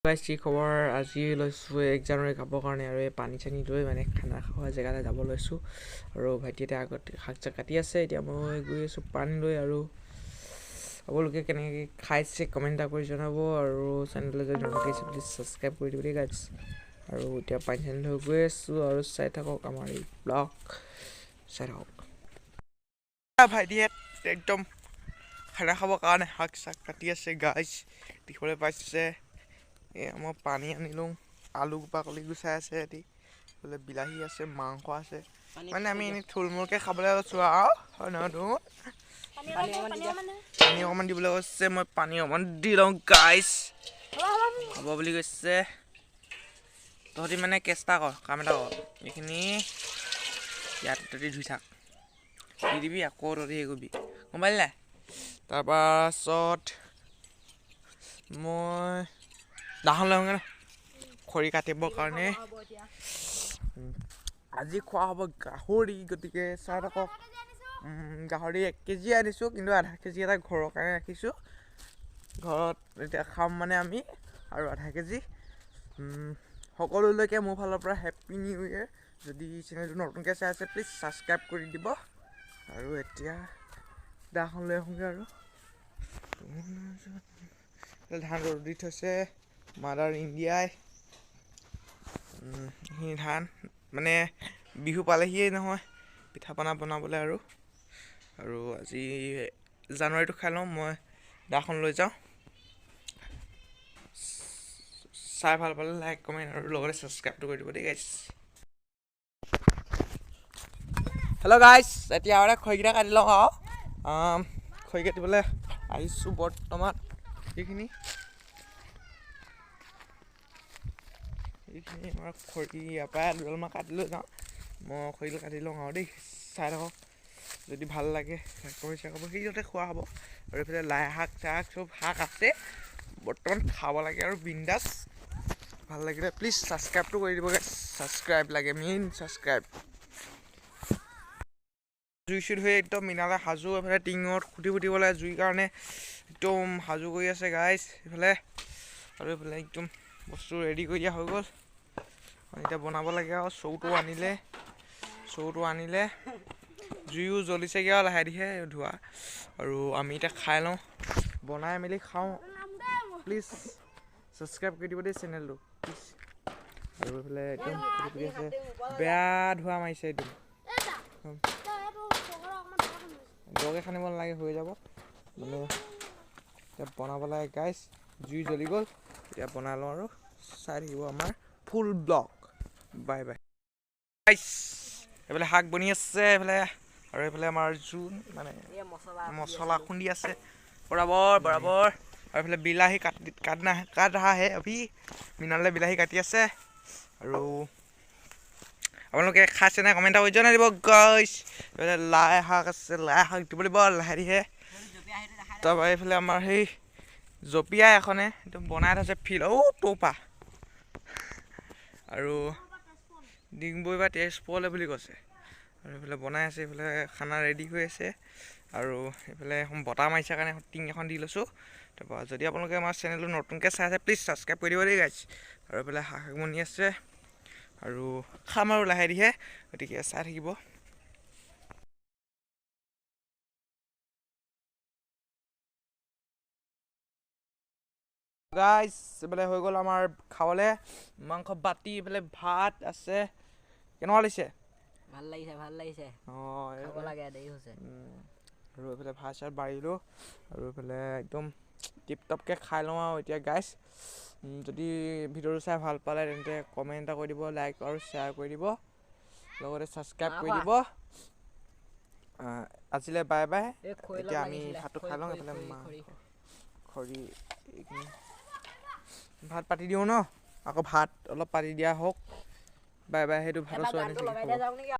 guys কি খবৰ আজি লৈছোঁ 1 জানুৱাৰী খাবৰ কাৰণে আৰু এই পানী চানী লৈ মানে খানা খোৱা জেগালৈ যাব লৈছোঁ আৰু ভাইটি এতিয়া আগত শাক চাক কাটি আছে এতিয়া মই গৈ আছোঁ পানী লৈ আৰু আপোনালোকে কেনেকৈ খাইছে কমেণ্ট এটা কৰি জনাব আৰু চেনেললৈ যদি নতুনকৈ আহিছে প্লিজ ছাবস্ক্ৰাইব কৰি দিব দেই গাইজ আৰু এতিয়া পানী চানী লৈ গৈ আছোঁ আৰু চাই থাকক আমাৰ এই ব্লগ চাই থাকক ভাইটিহঁত একদম খানা খাবৰ কাৰণে শাক চাক কাটি আছে গাইজ দেখিবলৈ পাইছে মই পানী আনিলোঁ আলু বাকলি গুচাই আছে সিহঁতি বোলে বিলাহী আছে মাংস আছে মানে আমি এনেই থুলমূলকৈ খাবলৈ গৈছোঁ আৰু হয় নহয় পানী অকণমান দিবলৈ কৈছে মই পানী অকণমান দি লওঁ গাইজ হ'ব বুলি কৈছে তহঁতি মানে কেষ্টা কৰ কাম এটা কৰ এইখিনি ইয়াত তহঁতি ধুই থাক দি দিবি আকৌ তহঁতি হেৰি কৰিবি গম পালি নাই তাৰপাছত মই দাখন লৈ আহোঁগৈ ন খৰি কাটিবৰ কাৰণে আজি খোৱা হ'ব গাহৰি গতিকে চাই থাকক গাহৰি 1 কেজি আনিছোঁ কিন্তু আধা কেজি এটা ঘৰৰ কাৰণে ৰাখিছোঁ ঘৰত এতিয়া খাম মানে আমি আৰু আধা কেজি সকলোলৈকে মোৰ ফালৰ পৰা হেপ্পী নিউ ইয়েৰ যদি চেনেলটো নতুনকৈ চাই আছে প্লিজ ছাবস্ক্ৰাইব কৰি দিব আৰু এতিয়া দাখন লৈ আহোঁগৈ আৰু ধান ৰ'দ দি থৈছে মাদাৰ ইণ্ডিয়াই সেইখিনি ধান মানে বিহু পালেহিয়ে নহয় পিঠা পনা বনাবলৈ আৰু আজি জানুৱাৰীটো খাই লওঁ মই দাখন লৈ যাওঁ চাই ভাল পালে লাইক কমেণ্ট আৰু লগতে ছাবস্ক্ৰাইবটো কৰি দিব দেই গাইজ হেল্ল' গাইজ এতিয়া আৰু খৰিকেইটা কাটি লওঁ আৰু খৰি কাটিবলৈ আহিছোঁ বৰ্তমান এইখিনি আমাৰ খৰি ইয়াৰ পৰাই দুডালমান কাটি লৈ যাওঁ মই খৰিটো কাটি লওঁ আৰু দেই চাই থাকক যদি ভাল লাগে কৰিছে খাব সেইতে খোৱা হ'ব আৰু এইফালে লাই শাক চাক চব শাক আছে বৰ্তমান খাব লাগে আৰু বিন্দাছ ভাল লাগিলে প্লিজ ছাবস্ক্ৰাইবটো কৰি দিব ছাবস্ক্ৰাইব লাগে মেইন ছাবস্ক্ৰাইব জুই চুই ধৰি একদম মিনালে সাজু এইফালে টিঙত খুটি ফুটিব লাগে জুইৰ কাৰণে একদম সাজু কৰি আছে গাইজ এইফালে আৰু এইফালে একদম বস্তু ৰেডি কৰি দিয়া হৈ গ'ল এতিয়া বনাব লাগে আৰু চৌটো আনিলে জুইও জ্বলিছেগৈ আৰু লাহে ধীৰে ধোৱা আৰু আমি এতিয়া খাই লওঁ বনাই মেলি খাওঁ প্লিজ ছাবস্ক্ৰাইব কৰি দিব দেই চেনেলটো প্লিজ আৰু এইফালে একদম ফুটি আছে বেয়া ধোৱা মাৰিছে একদম দৰকৈ খানিব নালাগে হৈ যাব মানে এতিয়া বনাব লাগে গাইজ জুই জ্বলি গ'ল এতিয়া বনাই লওঁ আৰু চাই থাকিব আমাৰ ফুল ব্লগ বাই বাই গাইজ এইফালে শাক বনি আছে এইফালে আৰু এইফালে আমাৰ জোন মানে মছলা খুন্দি আছে বৰাবৰ আৰু এইফালে বিলাহী কাট ৰাহাহে অভি মিনালে বিলাহী কাটি আছে আৰু আপোনালোকে খাইছে নাই কমেণ্ট কৰি জনাই দিব গাইজ এইফালে লাই শাক আছে লাই শাক দিব দিব লাহে ধীৰে তাৰপৰা এইফালে আমাৰ সেই জপিয়াই এখনে একদম বনাই থৈছে ফিল্ড তোপা আৰু ডিগবৈ বা তেজপুৰলৈ বুলি কৈছে আৰু এইফালে বনাই আছে এইফালে খানা ৰেডি হৈ আছে আৰু এইফালে এখন বতাহ মাৰিছে কাৰণে টিং এখন দি লৈছোঁ তাৰপৰা যদি আপোনালোকে আমাৰ চেনেলটো নতুনকৈ চাই আছে প্লিজ ছাবস্ক্ৰাইব কৰি দিব দেই গাইজ আৰু এইফালে শাক বনি আছে আৰু খাম আৰু লাহে ধীৰে গতিকে চাই থাকিব গাইজ এইফালে হৈ গ'ল আমাৰ খাবলৈ মাংস বাতি এইফালে ভাত আছে কেনেকুৱা লাগিছে ভাল লাগিছে খাব লাগে দেৰি হৈছে আৰু এইফালে ভাত চাত বাঢ়িলোঁ আৰু এইফালে একদম টিপটপকৈ খাই লওঁ আৰু এতিয়া গাইজ যদি ভিডিঅ'টো চাই ভাল পালে তেন্তে কমেণ্ট এটা কৰি দিব লাইক আৰু শ্বেয়াৰ কৰি দিব লগতে ছাবস্ক্ৰাইব কৰি দিব আজিলৈ বাই বাই এতিয়া আমি ভাতটো খাই লওঁ এইফালে খৰি এইখিনি ভাত পাতি দিওঁ ন আকৌ ভাত অলপ পাতি দিয়া হওক বাই বাই সেইটো ভাতৰ চোৱা